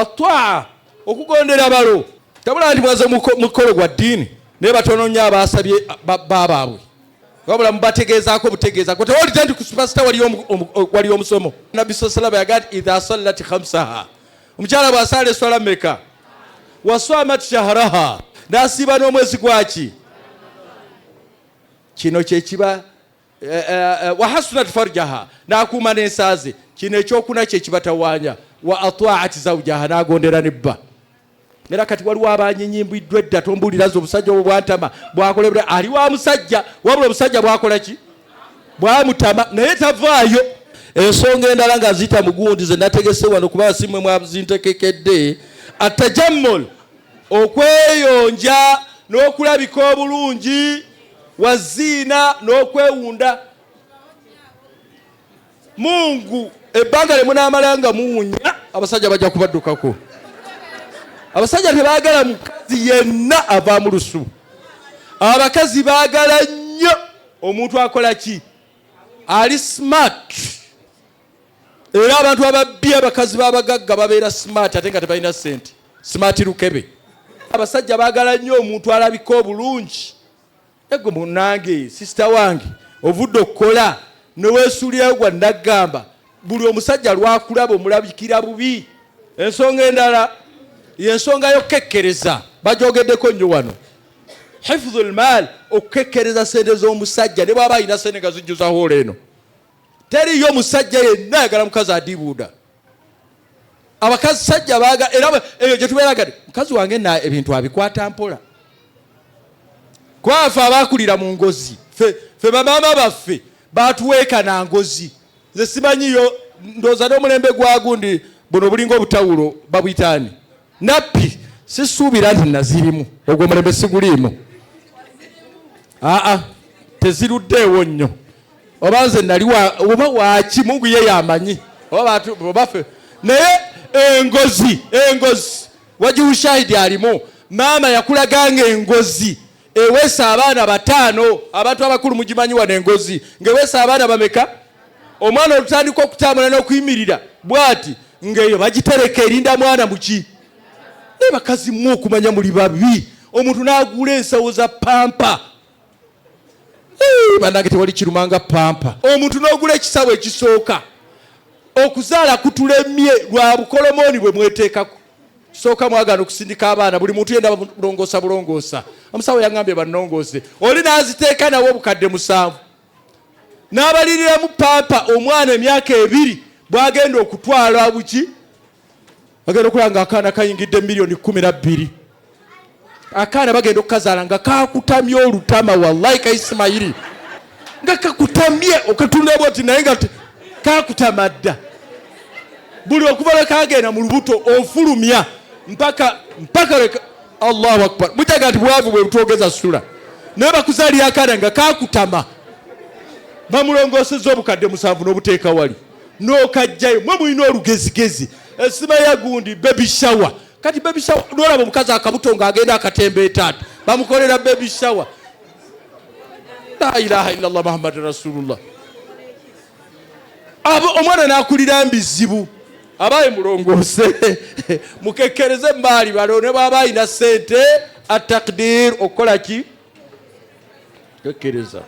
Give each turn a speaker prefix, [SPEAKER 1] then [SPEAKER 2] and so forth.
[SPEAKER 1] atwa okugondera balo tabula ndi mwaze mukolo gwa dini ne batono nnyo abasabye baabwe wabula mubategezaako butegezaako tewali tanti ku superstar wali omusomo nabbi sallallahu yagati idha sallat khamsaha omukyala bw'asala eswala meka waswamat shahraha n'asiiba n'omwezi gwaki kino kyekiba wahasunat farjaha n'akuuma n'ensaaze kino ekyokuna kyekibatawaanya wa atwa'at zawjaha n'agondera nebba era kati waliwo abanyinyimbwiddwa edda tombuliraze omusajja obwo bwantama bwakolebwa ali wa musajja wabula omusajja bwakola ki bwamutama naye tavaayo ensonga endala nga ziyita mugundi ze nategese wano kuba simwe mwazintekekedde atajammul okweyonja n'okulabika obulungi waziina n'okwewunda Mungu ebbanga lye munaamalanga muwunya abasajja bajja kubaddukako abasajja tebaagala mukazi yenna ava mu lusu abakazi baagala nnyo omuntu akola ki ali smart era abantu ababbi abakazi babagagga babeera smart ate nga tebalina ssente smart lukebe abasajja baagala nnyo omuntu alabika obulungi ego munange sister wange ovudde okukola neweesuulirayo gwa naggamba buli omusajja lwakulaba omulabikira bubi ensonga endala yensonga y'okukekkereza bajogeddeko nnyo wano hifdhul mal okukekkereza sente z'omusajja ne bw'aba alina sente nga zijjuza hoola eno teriyo omusajja yenna ayagala mukazi adibuuda abakazi sajja baaga era eyo gye tubeeraga mukazi wange na ebintu abikwata mpola kwafe abaakulira mu ngozi fe bamaama baffe baatuweeka na ngozi nze simanyiyo ndooza n'omulembe gwa gundi buno bulinga obutawulo babuyitaani nappi sisuubira nti nazirimu ogwo mulembe siguliimu teziruddeewo nnyo oba nze nali oba waaki Mungu ye yamanyi oba baffe naye engozi wajibu shahidi alimu maama yakulaganga engozi eweesa abaana bataano abantu abakulu mugimanyi wano engozi ng'eweesa abaana bameka omwana olutandika okutambula n'okuyimirira bw'ati ng'eyo bagitereka erinda mwana muki naye bakazi mmwe okumanya muli babi omuntu n'agula ensawo za pampa bannange tewali kirumanga pampa omuntu n'ogula ekisawo ekisooka okuzaala kutulemye lwa bukolomooni bwe mweteekako kisooka mwagaana okusindika abaana buli muntu yenda bulongoosa omusawo yaŋŋambye bannongoose oli n'aziteeka nawo obukadde 7 n'abaliriramu pampa omwana emyaka 2 bw'agenda okutwala buki bagenda okulaba nga akaana kayingidde miliyoni 12 akaana bagenda okukazaala nga kakutamye olutama wallahi ka Isimayiri nga kakutamye okatunda bwoti naye nga kakutama dda buli okuva kagenda mu lubuto ofulumya mpaka Allahu akbar mutaga nti bwavu bwe butwogeza sula naye bakuzaalira akaana nga kakutama bamulongoosezza obukadde 7 n'obuteeka wali n'okajjayo mwe mulina olugezigezi esima ya gundi baby shower kati baby shower n'olaba omukazi akabuto ng'agenda akatemba etaata bamukolera baby shower la ilaha illallah muhammadun rasulullah omwana n'akulira mbizibu abaye mulongoose mukekkereze mbaali balo ne bw'aba alina ssente atakdir okukola ki kekkereza